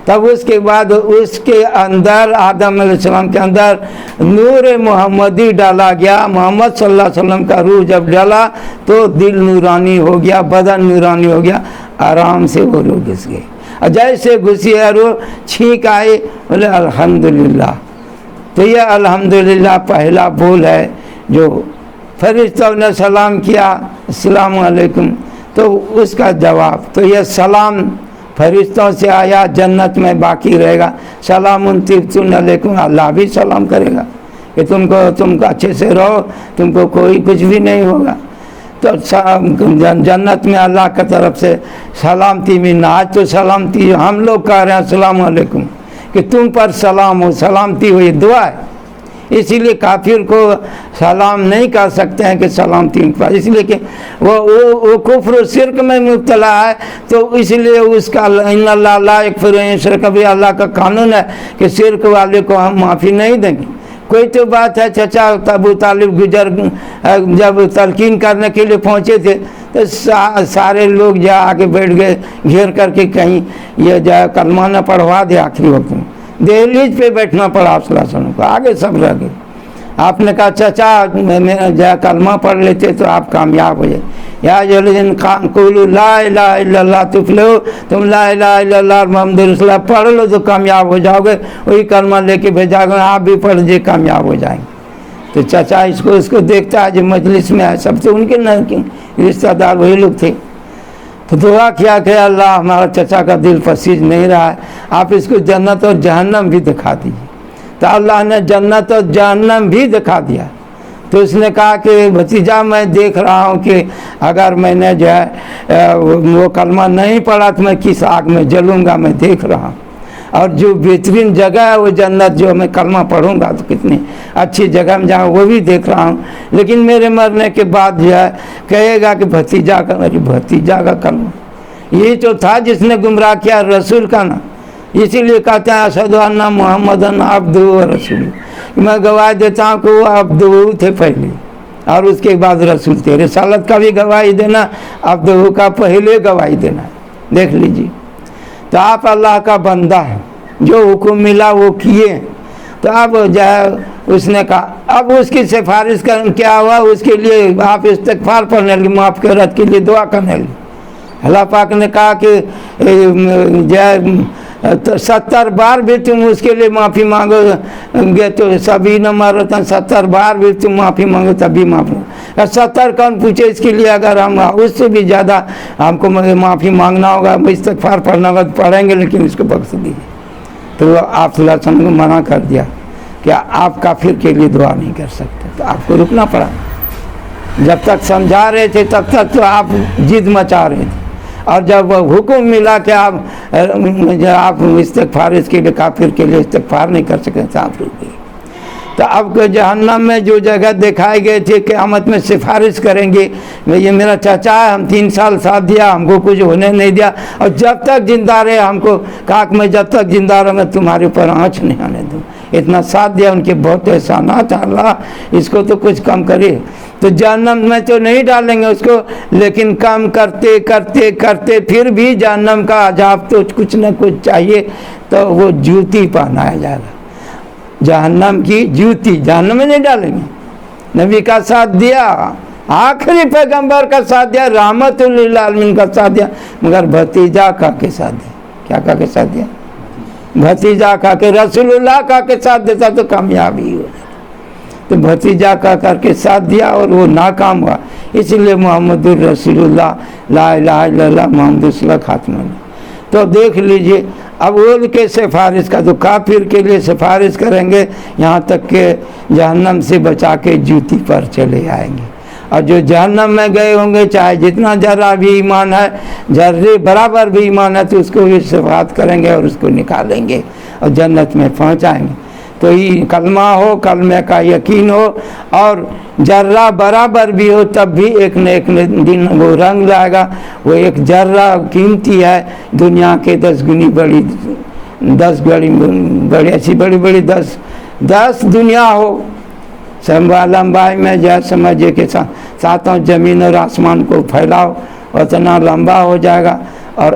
تب اس کے بعد اس کے اندر آدم علیہ السلام کے اندر نور محمدی ڈالا گیا، محمد صلی اللہ علیہ وسلم کا روح جب ڈالا تو دل نورانی ہو گیا، بدن نورانی ہو گیا، آرام سے وہ روح گھس گئی۔ جیسے گھسی ہے روح، چھینک آئی، بولے الحمدللہ۔ تو یہ الحمدللہ پہلا بول ہے جو فرشتوں نے سلام کیا، السلام علیکم، تو اس کا جواب تو یہ سلام فرشتوں سے آیا، جنت میں باقی رہے گا۔ سلام طبتم علیکم، اللہ بھی سلام کرے گا کہ تم کو اچھے سے رہو، تم کو کوئی کچھ بھی نہیں ہوگا۔ تو جنت میں اللہ کی طرف سے سلامتی ملنا۔ آج تو سلامتی ہم لوگ کہہ رہے ہیں السلام علیکم، کہ تم پر سلام ہو، سلامتی ہو، یہ دعا ہے۔ اسی لیے کافر کو سلام نہیں کہہ سکتے ہیں کہ سلامتی پر، اس لیے کہ وہ کفر و شرک میں مبتلا ہے، تو اس لیے اس کا ان اللہ لا یغفر ان یشرک بہ، اللہ کا قانون ہے کہ شرک والے کو ہم معافی نہیں دیں گے۔ کوئی تو بات ہے، چچا ابو طالب گزر جب تلقین کرنے کے لیے پہنچے تھے تو سارے لوگ جا آگے بیٹھ گئے گھیر کر کے، کہیں یہ جائے کلمہ نہ پڑھوا دے۔ آخری وقت میں دہلیز پہ بیٹھنا پڑا آپ صلی اللہ علیہ وسلم کو، آگے سب رہ گئے۔ آپ نے کہا چچا میں جائے کلمہ پڑھ لیتے تو آپ کامیاب ہو جائے۔ یا جلدین قولوا لا الہ الا اللہ تفلحوا، تم لا الہ الا اللہ محمد رسول اللہ پڑھ لو تو کامیاب ہو جاؤ گے، وہی کلمہ لے کے بھیجا گا، آپ بھی پڑھ لیجیے کامیاب ہو جائیں گے۔ تو چچا اس کو دیکھتا ہے جو مجلس میں ہے، سب سے ان کے رشتہ دار وہی لوگ تھے، تو دعا کیا کہ اللہ ہمارا چچا کا دل پسیج نہیں رہا ہے، آپ اس کو جنت اور جہنم بھی دکھا دیجیے۔ تو اللہ نے جنت اور جہنم بھی دکھا دیا۔ تو اس نے کہا کہ بھتیجا میں دیکھ رہا ہوں کہ اگر میں نے جو ہے وہ کلمہ نہیں پڑھا تو میں کس آگ میں جلوں گا، میں دیکھ رہا ہوں۔ اور جو بہترین جگہ ہے وہ جنت، جو میں کلمہ پڑھوں گا تو کتنی اچھی جگہ میں جاؤں، وہ بھی دیکھ رہا ہوں۔ لیکن میرے مرنے کے بعد جو ہے کہے گا کہ بھتیجا کا، میری بھتیجا کا کلمہ یہی تو تھا جس نے گمراہ کیا رسول کا نام۔ اسی لیے کہتے ہیں اشہد ان محمدً عبدہ و رسولہ، میں گواہی دیتا ہوں کہ وہ عبدہ تھے پہلے اور اس کے بعد رسول تھے۔ رسالت کا بھی گواہی دینا، عبدہ کا پہلے گواہی دینا، دیکھ لیجیے۔ تو آپ اللہ کا بندہ ہے، جو حکم ملا وہ کیے. تو اب جو ہے اس نے کہا اب اس کی سفارش کیا ہوا، اس کے لیے آپ استغفار پڑھنے لگے، مغفرت کے لیے دعا کرنے لگے. اللہ پاک نے کہا کہ جو ہے 70 بار بھی تم اس کے لیے معافی مانگو گے تو سبھی نہ مرتن 70 بار بھی تم معافی مانگو تبھی معافی. 70 کون پوچھے اس کے لیے، اگر ہم اس سے بھی زیادہ ہم کو معافی مانگنا ہوگا، استغفار پڑھنا ہوگا تو پڑھیں گے، لیکن اس کو بخش دیجیے. تو آپ صلی اللہ علیہ وسلم کو منع کر دیا کہ آپ کافر کے لیے دعا نہیں کر سکتے. تو آپ کو رکنا پڑا. جب تک سمجھا رہے تھے تب تک تو آپ ضد مچا رہے تھے، اور جب حکم ملا کہ آپ استغفار اس کے لیے کافر کے لیے استغفار نہیں کر سکتے تو آپ رک گئے. تو اب جہنم میں جو جگہ دکھائے گئے تھے قیامت میں سفارش کریں گے، یہ میرا چچا ہے، ہم 3 سال ساتھ دیا، ہم کو کچھ ہونے نہیں دیا، اور جب تک زندہ رہے ہم کو کہا کہ میں جب تک زندہ رہا میں تمہارے اوپر آنچ نہیں آنے دوں. اتنا ساتھ دیا، ان کے بہت احسانات ہیں، اللہ اس کو تو کچھ کم کرے. تو جہنم میں تو نہیں ڈالیں گے اس کو، لیکن کام کرتے کرتے کرتے پھر بھی جہنم کا عذاب تو کچھ نہ کچھ چاہیے. تو وہ جوتی پہنایا جائے گا، جہنم کی جوتی. جہنم میں نہیں ڈالیں گے. نبی کا ساتھ دیا، آخری پیغمبر کا ساتھ دیا، رحمت للعالمین کا ساتھ دیا، مگر بھتیجا کا کے ساتھ دیا. کیا کا کے ساتھ دیا؟ بھتیجا کا کے رسول اللہ کا کے ساتھ دیتا تو کامیابی ہو جاتا. تو بھتیجا کا کر کے ساتھ دیا اور وہ ناکام ہوا. اس لیے محمد الرسول اللہ لا الہ الا اللہ محمد رسول اللہ خاتمہ. تو دیکھ لیجئے اب ان کے سفارش کا تو کافر کے لیے سفارش کریں گے، یہاں تک کہ جہنم سے بچا کے جوتی پر چلے آئیں گے. اور جو جہنم میں گئے ہوں گے چاہے جتنا ذرہ بھی ایمان ہے، ذرے برابر بھی ایمان ہے، تو اس کو بھی شفاعت کریں گے اور اس کو نکالیں گے اور جنت میں پہنچائیں گے. تو یہ کلمہ ہو، کلمے کا یقین ہو، اور ذرہ برابر بھی ہو تب بھی ایک نہ ایک دن وہ رنگ لائے گا. وہ ایک ذرہ قیمتی ہے دنیا کے 10 گنی بڑی، 10 بڑی ایسی بڑی بڑی 10 دنیا ہو لمبائی میں، جیسے سمجھے کہ 7 زمین اور آسمان کو پھیلاؤ اتنا لمبا ہو جائے گا، اور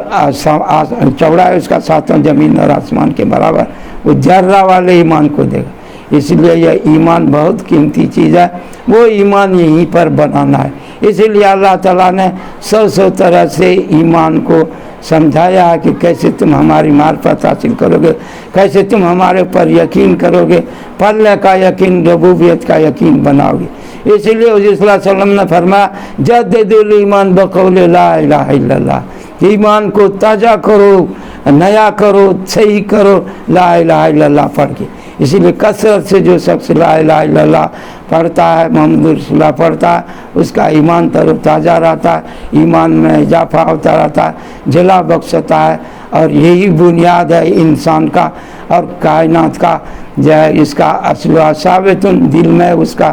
چوڑائی اس کا 7 زمین اور آسمان کے برابر. وہ ذرہ والے ایمان کو دے گا. اس لیے یہ ایمان بہت قیمتی چیز ہے، وہ ایمان یہیں پر بنانا ہے. اسی لیے اللہ تعالیٰ نے 100 طرح سے ایمان کو سمجھایا ہے کہ کیسے تم ہماری معرفت حاصل کرو گے، کیسے تم ہمارے اوپر یقین کرو گے، پلے کا یقین، ربوبیت کا یقین بناؤ گے. اسی لیے حضور صلی اللہ علیہ وسلم نے فرمایا جدد الایمان بقول لا الہ الا اللہ. ایمان کو تازہ کرو، نیا کرو، صحیح کرو لا الہ الا اللہ پڑھ کے. اسی لیے کثرت سے جو شخص لا الہ الا اللہ پڑھتا ہے، محمد رسول اللہ پڑھتا ہے، اس کا ایمان تر و تازہ رہتا ہے، ایمان میں اضافہ ہوتا رہتا ہے، جلا بخشتا ہے. اور یہی بنیاد ہے انسان کا اور کائنات کا، جو ہے اس کا اصل و ثابت دل میں اس کا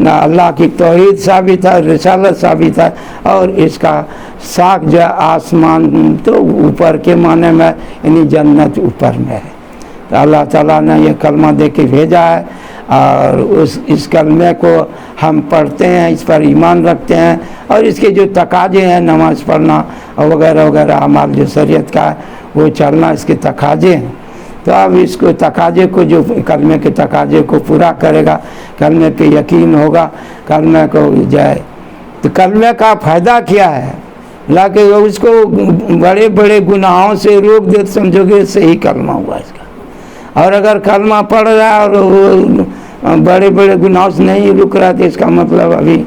اللہ کی توحید ثابت ہے، رسالت ثابت ہے، اور اس کا ساکھ جو ہے آسمان تو اوپر کے معنی میں یعنی جنت اوپر میں ہے. تو اللہ تعالیٰ نے یہ کلمہ دے کے بھیجا ہے، اور اس کلمے کو ہم پڑھتے ہیں، اس پر ایمان رکھتے ہیں، اور اس کے جو تقاضے ہیں نماز پڑھنا اور وغیرہ وغیرہ اعمال جو شریعت کا ہے وہ چلنا اس کے تقاضے ہیں. تو اب اس کو تقاضے کو، جو کلمے کے تقاضے کو پورا کرے گا، کلمے پہ یقین ہوگا، کلمے کو جائے. تو کلمے کا فائدہ کیا ہے؟ کہ اس کو بڑے بڑے گناہوں سے روک دے، سمجھو گے صحیح کلمہ ہوا اس کا. اور اگر کلمہ پڑھ رہا ہے اور بڑے بڑے گناہوں سے نہیں رک رہا تو اس کا مطلب ابھی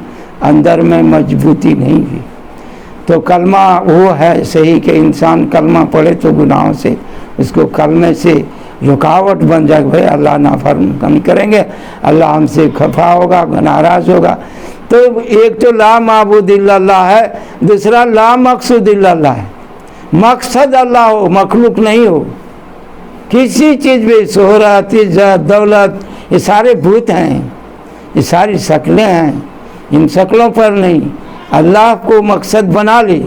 اندر میں مضبوطی نہیں ہوئی. تو کلمہ وہ ہے صحیح کہ انسان کلمہ پڑھے تو گناہوں سے اس کو کلمے سے رکاوٹ بن جائے. بھائی اللہ نافرمانی کریں گے، اللہ ہم سے خفا ہوگا، ناراض ہوگا. تو ایک تو لا معبود الا اللہ ہے، دوسرا لا مقصود الا اللہ ہے. مقصد اللہ ہو، مخلوق نہیں ہو. کسی چیز بھی شہرت، عزت، دولت، یہ سارے بھوت ہیں، یہ ساری شکلیں ہیں. ان شکلوں پر نہیں، اللہ کو مقصد بنا لی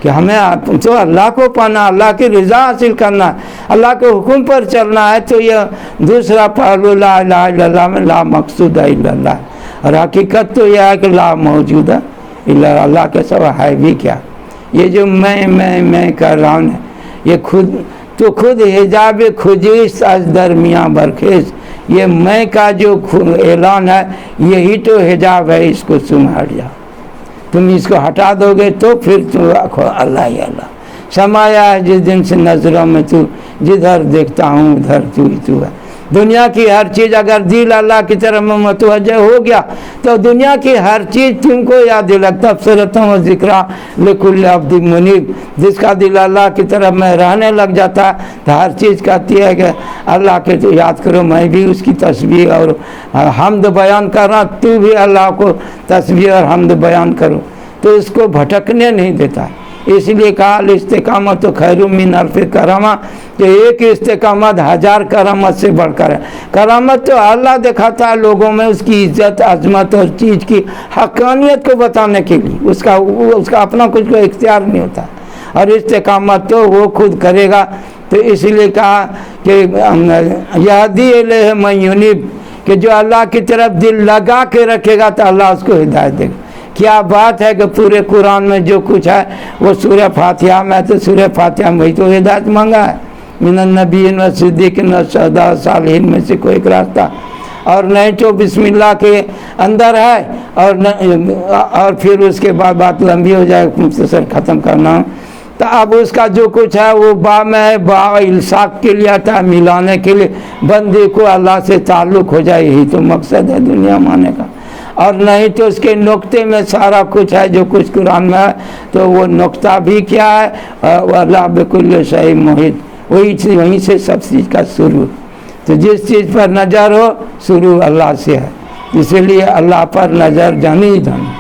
کہ ہمیں تو اللہ کو پانا، اللہ کی رضا حاصل کرنا، اللہ کے حکم پر چلنا ہے. تو یہ دوسرا پہلو لا الہ الا اللہ میں لا مقصود الا اللہ. اور حقیقت تو یہ ہے کہ لا موجود الا اللہ کے سوا ہے بھی کیا. یہ جو میں کر رہا ہوں یہ خود حجاب خجیس از درمیاں برخیز، یہ میں کا جو اعلان ہے یہی تو حجاب ہے، اس کو تم ہٹ جاؤ، تم اس کو ہٹا دو گے تو پھر تو اللہ ہی اللہ سمایا ہے جس دن سے نظروں میں تو، جدھر دیکھتا ہوں ادھر تو ہی تو ہے۔ دنیا کی ہر چیز اگر دل اللہ کی طرف متوجہ ہو گیا تو دنیا کی ہر چیز تم کو یاد دلاتا، تبصرۃ و ذکریٰ لکل عبد منیب، جس کا دل اللہ کی طرف میں رہنے لگ جاتا ہے تو ہر چیز کہتی ہے کہ اللہ کے تو یاد کرو، میں بھی اس کی تسبیح اور حمد بیان کر رہا، تو بھی اللہ کو تسبیح اور حمد بیان کرو، تو اس کو بھٹکنے نہیں دیتا ہے۔ اس لیے کہا الاستقامت خیر من الف کرامہ، کہ ایک استقامت 1000 کرامت سے بڑھ کر ہے۔ کرامت تو اللہ دکھاتا ہے لوگوں میں اس کی عزت عظمت اور چیز کی حقانیت کو بتانے کے لیے، اس کا اپنا کچھ کو اختیار نہیں ہوتا، اور استقامت تو وہ خود کرے گا۔ تو اس لیے کہا کہ یہدی الیہ من ینیب، کہ جو اللہ کی طرف دل لگا کے رکھے گا تو اللہ اس کو ہدایت دے گا۔ کیا بات ہے کہ پورے قرآن میں جو کچھ ہے وہ سورہ فاتحہ میں، تو سورہ فاتحہ میں ہی تو ہدایت مانگا ہے، من النبیین و صدیقین و شہداء و صالحین میں سے کوئی ایک راستہ، اور نہیں تو بسم اللہ کے اندر ہے، اور پھر اس کے بعد بات لمبی ہو جائے، مختصر ختم کرنا۔ تو اب اس کا جو کچھ ہے وہ با میں ہے، با الصاق کے لیے آتا ہے، ملانے کے لیے بندے کو اللہ سے تعلق ہو جائے، یہی تو مقصد ہے دنیا مانے کا، اور نہیں تو اس کے نقطے میں سارا کچھ ہے جو کچھ قرآن میں ہے، تو وہ نقطہ بھی کیا ہے، اللہ بکل شیء محیط، وہیں سے سب چیز کا شروع، تو جس چیز پر نظر ہو شروع اللہ سے ہے، اسی لیے اللہ پر نظر جانی جانی۔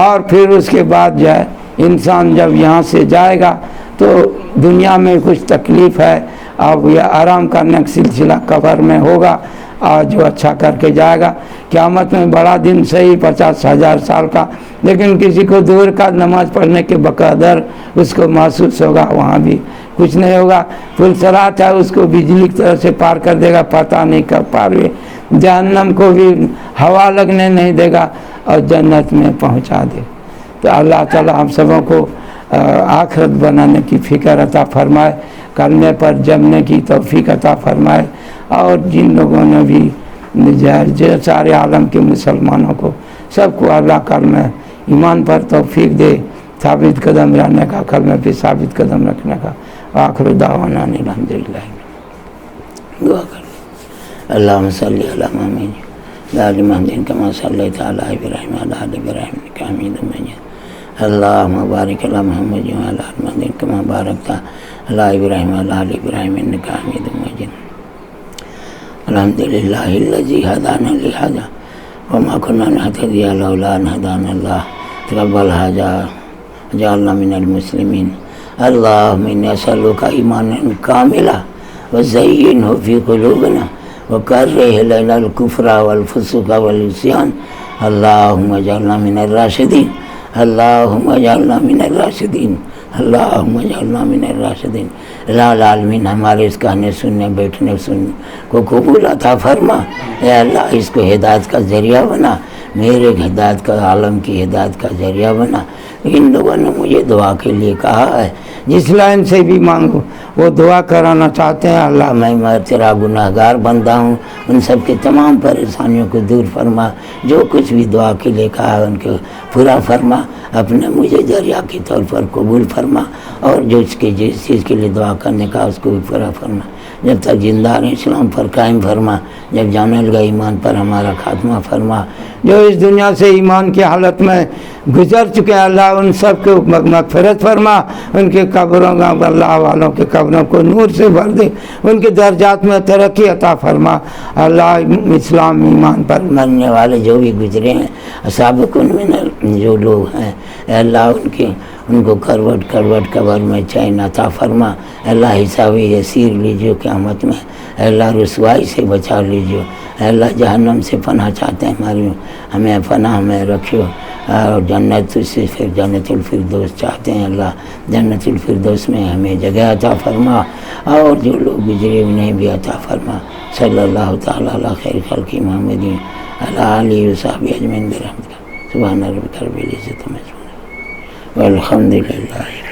اور پھر اس کے بعد جو ہے انسان جب یہاں سے جائے گا تو دنیا میں کچھ تکلیف ہے، اب یہ آرام کرنے کا سلسلہ قبر میں ہوگا، اور جو اچھا کر کے جائے گا قیامت میں بڑا دن صحیح 50,000 سال کا، لیکن کسی کو دور کا نماز پڑھنے کے بقدر اس کو محسوس ہوگا، وہاں بھی کچھ نہیں ہوگا۔ پل صراط ہے، اس کو بجلی کی طرف سے پار کر دے گا، پتہ نہیں کب پار ہوئے، جہنم کو بھی ہوا لگنے نہیں دے گا اور جنت میں پہنچا دے۔ تو اللہ تعالی ہم سبوں کو آخرت بنانے کی فکر عطا فرمائے، کلمے پر جمنے کی توفیق عطا فرمائے، اور جن لوگوں نے بھی سارے عالم کے مسلمانوں کو سب کو اللہ کلمہ ایمان پر توفیق دے، ثابت قدم رہنے کا، کلمے پہ ثابت قدم رکھنے کا۔ آخر دعوانا الحمدللہ۔ دعا کر اللہم صلی علی محمد وعلی محمد کما صلیت علی ابراہیم وعلی آل ابراہیم انک حمید مجید۔ اللہم بارک علی محمد وعلی آل محمد کما بارکت علی ابراہیم وعلی آل ابراہیم انک حمید مجید۔ الحمدللہ الذی ہدانا لہذا وما كنا نهتدی لولا ان ہدانا اللہ تقبل حاجہ جعلنا من المسلمین۔ اللہم انی اسألک ایمانا کاملا وزینہ فی قلوبنا وکرہ الینا الکفر والفسوق والعصیان۔ اللہم اجعلنا من الراشدین، اللہم اجعلنا من الراشدین، اللہم اجعلنا من الراشدین۔ العالمین ہمارے اس کہنے سننے بیٹھنے سننے کو قبول عطا فرما، اے اللہ اس کو ہدایت کا ذریعہ بنا، میرے ہدایت کا، عالم کی ہدایت کا ذریعہ بنا۔ ان لوگوں نے مجھے دعا کے لیے کہا ہے، جس لائن سے بھی مانگو وہ دعا کرانا چاہتے ہیں، اللہ میں تیرا گناہ گار بندہ ہوں، ان سب کے تمام پریشانیوں کو دور فرما، جو کچھ بھی دعا کے لیے کہا ہے ان کو پورا فرما، اپنے مجھے ذریعہ کے طور پر قبول فرما، اور جو اس کے جس چیز کے لیے دعا کرنے کا اس کو بھی پورا فرما، جب تک زندہ رہیں اسلام پر قائم فرما، جب جانے لگا ایمان پر ہمارا خاتمہ فرما۔ جو اس دنیا سے ایمان کی حالت میں گزر چکے ہیں اللہ ان سب کو مغفرت فرما، ان کے قبروں کا، اللہ والوں کے قبروں کو نور سے بھر دے، ان کے درجات میں ترقی عطا فرما۔ اللہ اسلام ایمان پر مرنے والے جو بھی گزرے ہیں سابقون میں جو لوگ ہیں، اے اللہ ان کو کروٹ قبر میں چین عطا فرما۔ اللہ حساب یسیر لیجیے قیامت میں، اے اللہ رسوائی سے بچا لیجیے، اے اللہ جہنم سے پناہ چاہتے ہیں ہماری، ہمیں پناہ میں رکھیو، اور جنت سے پھر جنت الفردوس چاہتے ہیں، اللہ جنت الفردوس میں ہمیں جگہ عطا فرما، اور جو لوگ گزرے انہیں بھی عطا فرما۔ صلی اللہ تعالیٰ علی خیر خلق محمد علی آلہ وصحبہ اجمعین برحمتک سبحان ربک رب العزۃ عما یصفون والحمد للہ۔